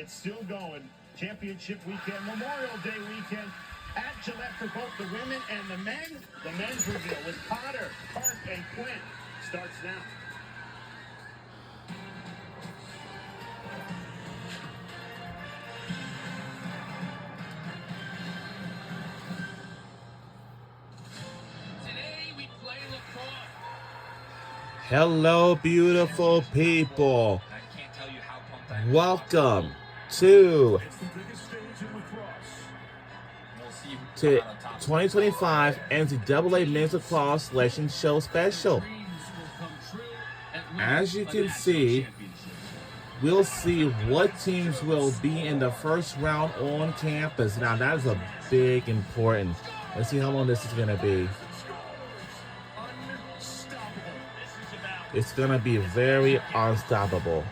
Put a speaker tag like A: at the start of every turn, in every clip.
A: it's still going. Championship weekend, Memorial Day weekend at Gillette for both the women and the men. The men's reveal with Potter, Park, and Quinn starts now.
B: Today we play lacrosse.
C: Hello, beautiful people. Welcome to 2025 NCAA Men's Lacrosse Selection Show Special. As you can see, we'll see what teams will be in the first round on campus. Now, that is a big important. Let's see how long this is going to be. It's going to be very unstoppable.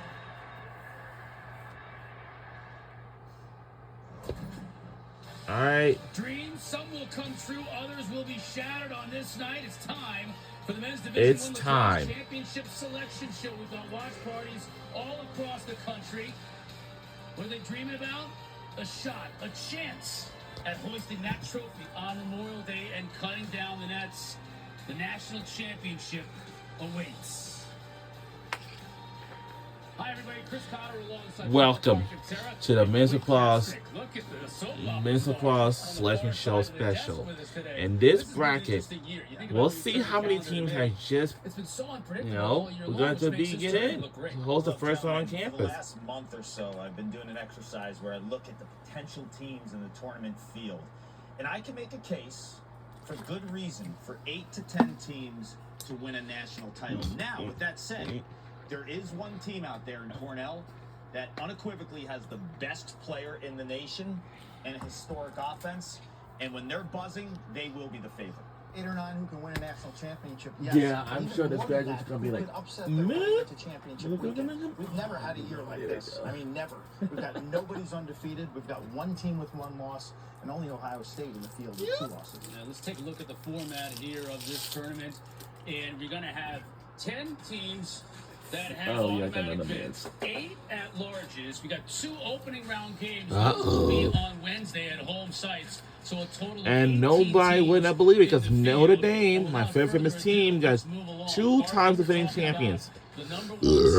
C: All right.
B: Dreams, some will come true, others will be shattered on this night. It's time for the men's division
C: time.
B: Championship selection show. We've got watch parties all across the country. What are they dreaming about? A shot, a chance at hoisting that trophy on Memorial Day and cutting down the nets. The national championship awaits. Hi everybody, Chris Cotter alongside.
C: Welcome to the Men's Lacrosse Selection Show Special. In this bracket, we'll see how many teams have just, we're going to be getting in to host the first one on campus.
D: For the last month or so, I've been doing an exercise where I look at the potential teams in the tournament field. And I can make a case, for good reason, for 8 to 10 teams to win a national title. Now, with that said, there is one team out there in Cornell that unequivocally has the best player in the nation and a historic offense. And when they're buzzing, they will be the favorite.
E: 8 or 9 who can win a national championship. Yes.
C: Yeah, I'm sure this graduate's going to be like,
E: championship weekend. We've never had a year like this. I mean, never. We've got nobody's undefeated. We've got one team with 1 loss, and only Ohio State in the field with 2 losses.
B: Now, let's take a look at the format here of this tournament. And we're going to have 10 teams that have automatic bids. 8 at-larges. We got 2 opening round games. Those will be on Wednesday at home sites. So a total of
C: and nobody would not believe it because Notre Dame, my favorite famous team, got 2 times defending champions. All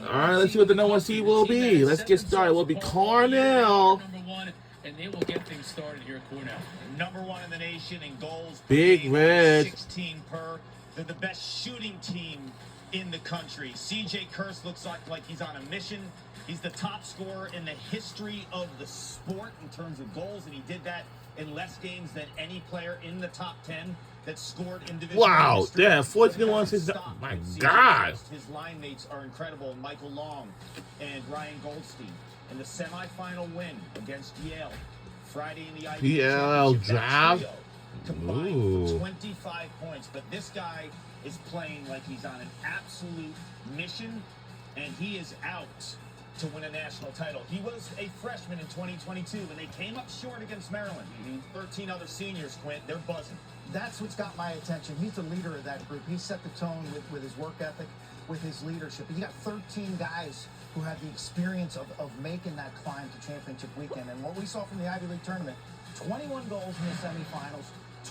C: right, let's see what the number 1 seed will be. Let's get started. It will be Cornell.
B: And they will get things started here at Cornell.
D: Number 1 in the nation in goals.
C: Big Red.
D: 16 per. They're the best shooting team in the country. CJ Kurse looks like he's on a mission. He's the top scorer in the history of the sport in terms of goals, and he did that in less games than any player in the top 10 that scored in division.
C: Wow, yeah, 14-1. My God.
D: His line mates are incredible. Michael Long and Ryan Goldstein in the semifinal win against Yale Friday in the IB
C: draft.
D: Combined for 25 points, but this guy is playing like he's on an absolute mission, and he is out to win a national title. He was a freshman in 2022, and they came up short against Maryland. 13 other seniors, Quint, they're buzzing.
E: That's what's got my attention. He's the leader of that group. He set the tone with his work ethic, with his leadership. He got 13 guys who have the experience of making that climb to championship weekend. And what we saw from the Ivy League tournament, 21 goals in the semifinals,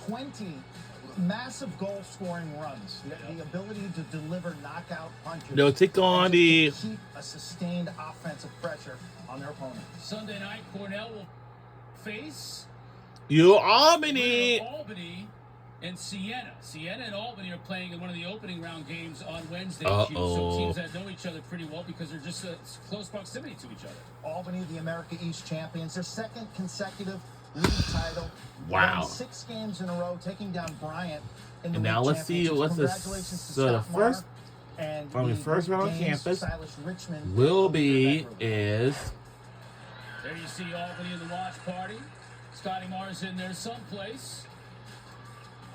E: 20 massive goal-scoring runs. The ability to deliver knockout punches.
C: They'll take on
E: keep a sustained offensive pressure on their opponent.
B: Sunday night, Cornell will face
C: Albany.
B: Albany and Siena. Siena and Albany are playing in one of the opening round games on Wednesday.
C: So
B: teams that know each other pretty well because they're just close proximity to each other.
E: Albany, the America East champions, their 2nd consecutive league title.
C: Wow.
E: Won 6 games in a row, taking down Bryant in the
C: And now let's see what's the first round on campus will be is.
B: There you see Albany in the watch party. Scotty Mars in there someplace.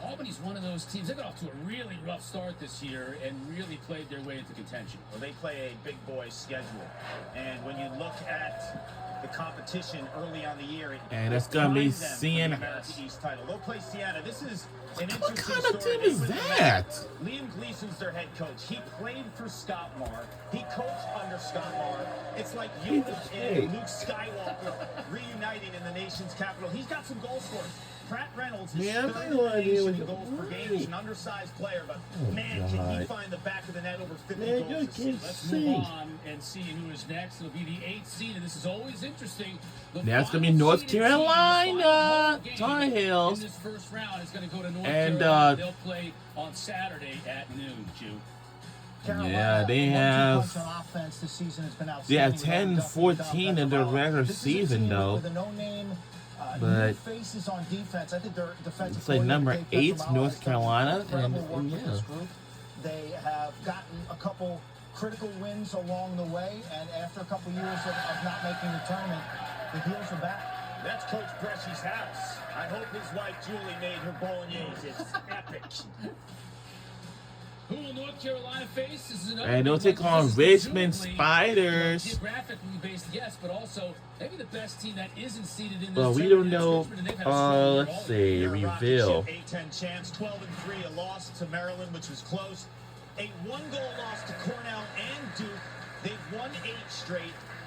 B: Albany's one of those teams. They got off to a really rough start this year and really played their way into contention.
D: Well, they play a big boy schedule, and when you look at the competition competition early on the year.
C: And that's gonna be
D: Prime them for the
C: Siena.
D: America East title. They'll play Siena. This is an
C: What
D: interesting
C: kind of
D: story.
C: team
D: They
C: is
D: win the
C: that?
D: match. Liam Gleason's their head coach. He played for Scott Marr. He coached under Scott Marr. It's like Yoda and Luke Skywalker reuniting in the nation's capital. He's got some goal scorers. Pratt Reynolds is
C: Man, I
D: third
C: have
D: in
C: no
D: the
C: idea
D: nation
C: what
D: in
C: you-
D: goals per game. He's an undersized player, but man, can
C: God.
D: he find the back of the net over 50
C: Man,
D: goals
C: you
D: this
C: can't
D: season.
B: Let's
C: see.
B: move on and see who is next. It'll be the 8th seed, and this is always interesting. The
C: That's gonna be
B: final
C: North
B: seeded team, the
C: Carolina
B: final home game
C: Tar Heels.
B: In this first round is going to go to North
C: And,
B: Carolina. They'll play on Saturday at noon, Jew.
C: Yeah, they have. They have 10-14 in their regular season, though. But
E: faces on defense. I think their defensive
C: it's like number
E: coordinator,
C: 8,
E: Petromalo,
C: North
E: has done
C: Carolina,
E: incredible
C: and
E: work with
C: yeah.
E: this group. They have gotten a couple critical wins along the way, and after a couple years of not making the tournament, the Heels are back.
D: That's Coach Bresci's house. I hope his wife Julie made her bolognese. It's epic.
B: Who will North Carolina face? This is another
C: And they'll
B: big
C: take
B: one.
C: on
B: This is
C: Richmond
B: presumably,
C: Spiders.
B: Geographically based, yes, but also maybe the best team that isn't seeded in this
C: Well, we
B: tournament.
C: don't know.
B: Richmond, and they've had a strong year
C: Let's
B: all
C: see.
B: year.
C: Reveal.
D: 8-10 chance, 12-3, a loss to Maryland, which was close. A 1-goal loss to Cornell and Duke. They've won 8 straight.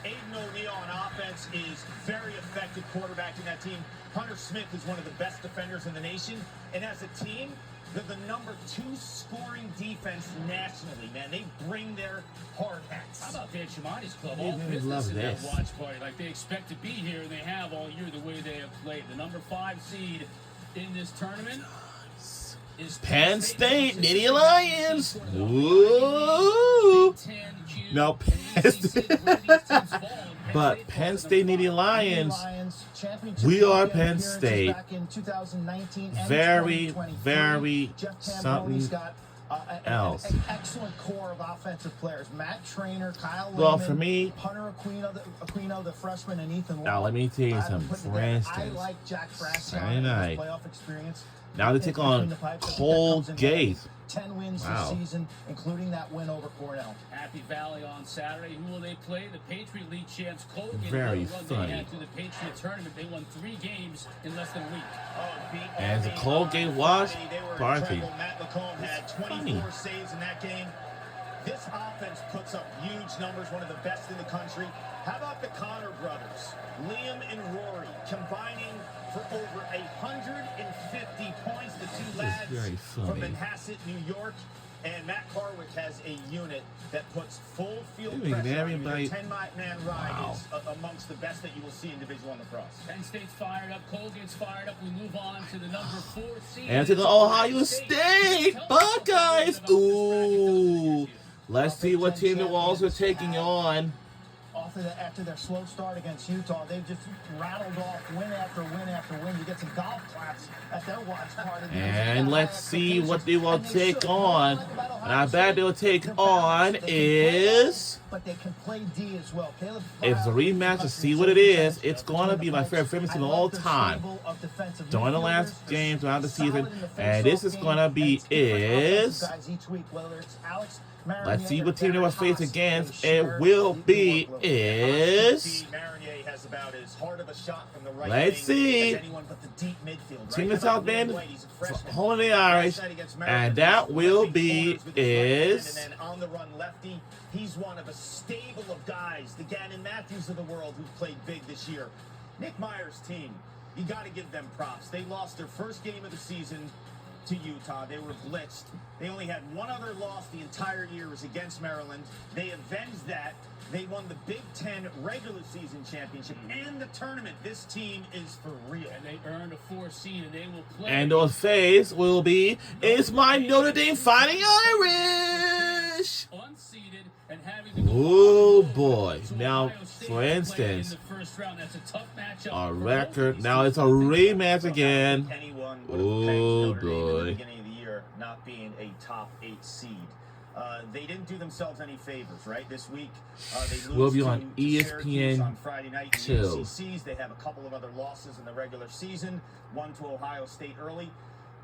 D: Aiden O'Neal on offense is very effective quarterbacking that team. Hunter Smith is one of the best defenders in the nation. And as a team, they're the number 2 scoring defense nationally, man. They bring their hard hats.
B: How about Dan Shimani's club?
C: They
B: All
C: really
B: business
C: love
B: in that
C: this.
B: watch party. Like they expect to be here, and they have all year the way they have played. The number 5 seed in this tournament is
C: Penn State, Nittany Lions. Ooh. No, Penn State. But Penn State, Nittany Lions. We are Penn State. Very, very something else.
E: An excellent core of offensive players. Matt Trainer, Kyle Lehman,
C: Well, for me,
E: Hunter Aquino, the freshman, and Ethan
C: now let me tell you something. For
E: I
C: instance,
E: like Jack Frasson
C: Saturday
E: and his
C: night.
E: playoff experience.
C: Now they take on Colgate.
E: 10 wins
C: Wow.
E: this season, including that win over Cornell.
B: Happy Valley on Saturday. Who will they play? The Patriot League champs Colgate.
C: Very
B: Another run
C: funny.
B: They had through the Patriot tournament. They won 3 games in less than a week.
C: And the Colgate watch party.
D: Matt McComb had 24 saves in that game. This offense puts up huge numbers, one of the best in the country. How about the Connor brothers, Liam and Rory, combining for over 150 points? The two lads
C: very
D: from
C: funny.
D: Manhasset, New York. And Matt Carwick has a unit that puts full field
C: Look at
D: pressure on you.
C: everybody.
D: Their 10-man ride
C: Wow.
D: is amongst the best that you will see in Division I lacrosse.
B: Penn State's fired up. Colgate's fired up. We move on to the number 4 seed.
C: And to the Ohio State Buckeyes. Ooh. Let's see what team the Walls are taking on.
E: After their slow start against Utah, they've just rattled off win after win after win. You get some golf claps at their watch party.
C: And let's see what they will take on. And I bet they'll take on is.
E: But they can play D as well.
C: If it's a rematch to see what it is, it's going to be my favorite famous team of all time. During the last game, throughout the season. And this is going to be is. Let's see what team they will face against. It will be is.
D: Marinier has about as hard of a shot from the right
C: Let's
D: wing
C: see.
D: as anyone but the deep midfield.
C: Team
D: Right?
C: in South
D: How about
C: Bend,
D: Liam White? He's a freshman.
C: home the Irish,
D: Last night against Maryland,
C: and that
D: he's
C: will
D: flipping
C: be
D: corners with his right hand,
C: is.
D: and then on the run lefty. He's one of a stable of guys, the Gannon Matthews of the world, who've played big this year. Nick Meyer's team, you got to give them props. They lost their first game of the season to Utah. They were blitzed. They only had one other loss the entire year, was against Maryland. They avenged that. They won the Big Ten regular season championship and the tournament. This team is for real.
B: And they earned a 4 seed, and they will play.
C: And those face will be is my Notre Dame Fighting Irish.
B: Unseeded and having to go
C: Oh
B: on the road
C: boy.
B: to
C: Now,
B: Ohio State
C: for
B: to play
C: instance,
B: in the first round. That's a tough matchup
C: a
B: for both
C: record.
B: these
C: Now
B: teams.
C: it's a rematch again.
D: Anyone would have
C: Oh,
D: pegged Notre Dame in
C: boy.
D: the beginning of the year not being a top 8 seed. They didn't do themselves any favors, right? This week, they lose
C: We'll be
D: to,
C: on
D: to
C: ESPN
D: Syracuse on Friday night in
C: 2.
D: the ACCs. They have a couple of other losses in the regular season, one to Ohio State early.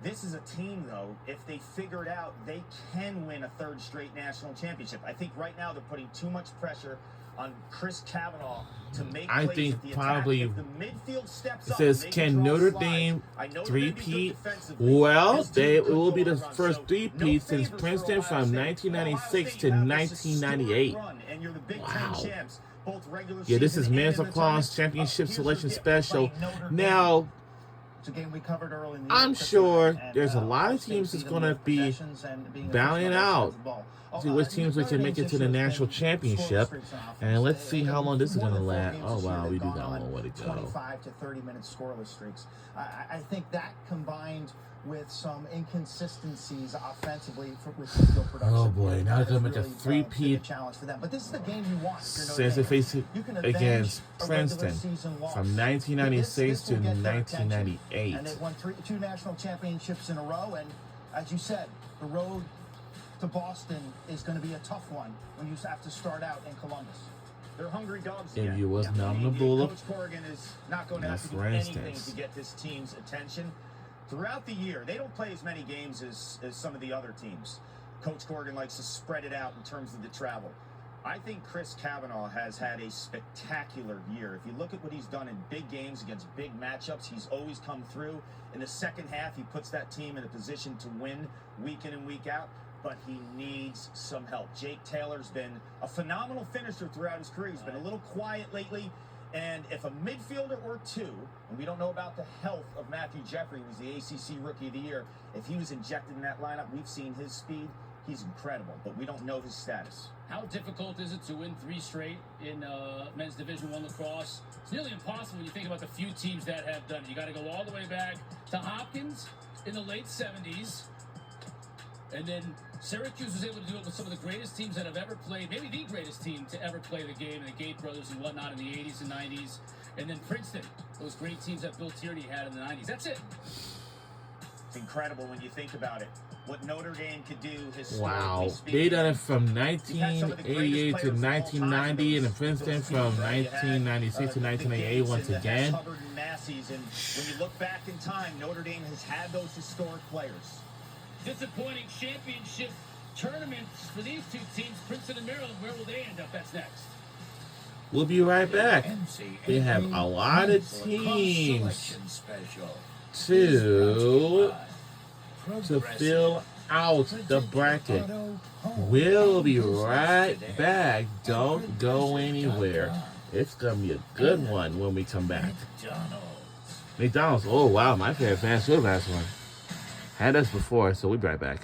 D: This is a team, though, if they figure it out, they can win a 3rd straight national championship. I think right now they're putting too much pressure on Chris Kavanaugh to make
C: I
D: plays
C: think
D: at the
C: probably
D: attack. If the midfield steps
C: it
D: up
C: says,
D: and they
C: can
D: draw
C: Notre
D: slides,
C: Dame
D: I know they're gonna be good
C: three-peat?
D: defensively.
C: Well,
D: This team
C: it
D: could
C: will
D: go
C: be
D: on a
C: the
D: run.
C: first
D: So,
C: three-peat
D: no
C: since
D: favors for
C: Princeton
D: Ohio
C: from
D: State.
C: 1996
D: Ohio
C: to
D: State have this
C: 1998.
D: historic run, and you're the Big Ten
C: Wow.
D: champs, both regular
C: Yeah, this
D: season
C: is
D: and
C: men's
D: in the
C: lacrosse
D: tournament.
C: championship
D: Here's
C: selection
D: your gift,
C: special.
D: playing Notre Dame.
C: Now,
E: It's a game we covered early in the
C: I'm
E: year.
C: sure
E: And,
C: there's a lot
E: Ohio
C: of
E: State
C: teams
E: beat
C: that's
E: them
C: going to
E: with
C: be
E: possessions and being
C: battling
E: efficient on both
C: out.
E: sides of the ball.
C: See which teams we can make it to the national championship. And let's see how long this is going to last. Oh, wow, we do got a long way to go.
E: 25 to 30-minute scoreless streaks. I think that combined with some inconsistencies offensively with field production.
C: Oh, boy, now they're going to make a
E: really,
C: three-peat
E: been a challenge for them. But this is the game you want. if you're Notre
C: since they
E: Dame.
C: faced it
E: You can avenge
C: against
E: a regular
C: Princeton
E: season loss.
C: from 1996
E: This
C: to
E: will get their attention.
C: 1998.
E: And they've won two national championships in a row. And as you said, the road to Boston is going to be a tough one when you have to start out in Columbus.
D: They're hungry dogs
C: If
D: again.
C: you was
D: I mean,
C: nominable,
D: Coach Corrigan is not going to
C: Yes,
D: have to do
C: for
D: anything
C: instance.
D: to get this team's attention. Throughout the year, they don't play as many games as some of the other teams. Coach Corrigan likes to spread it out in terms of the travel. I think Chris Kavanaugh has had a spectacular year. If you look at what he's done in big games against big matchups, he's always come through. In the second half, he puts that team in a position to win week in and week out, but he needs some help. Jake Taylor's been a phenomenal finisher throughout his career. He's been a little quiet lately. And if a midfielder or two, and we don't know about the health of Matthew Jeffrey, who's the ACC Rookie of the Year, if he was injected in that lineup, we've seen his speed. He's incredible, but we don't know his status.
B: How difficult is it to win 3 straight in men's Division I lacrosse? It's nearly impossible when you think about the few teams that have done it. You got to go all the way back to Hopkins in the late 70s. And then Syracuse was able to do it with some of the greatest teams that have ever played, maybe the greatest team to ever play the game, the Gate brothers and whatnot in the 80s and 90s. And then Princeton, those great teams that Bill Tierney had in the 90s. That's it.
D: It's incredible when you think about it. What Notre Dame could do historically
C: Wow.
D: speaking.
C: They done it from 1988 to 1990 and then Princeton from 1996 to 1988 once again.
D: And when you look back in time, Notre Dame has had those historic players.
B: Disappointing championship tournaments for these two teams, Princeton and Maryland. Where will they end up? That's next.
C: We'll be right back.
F: NCAA
C: They have a lot of
F: Men's
C: teams
F: Selection Special.
C: to fill out the bracket. We'll be right back. Don't go anywhere. It's going to be a good one when we come back. McDonald's. Oh, wow. My favorite fast food restaurant. Had us before, so we'll be right back.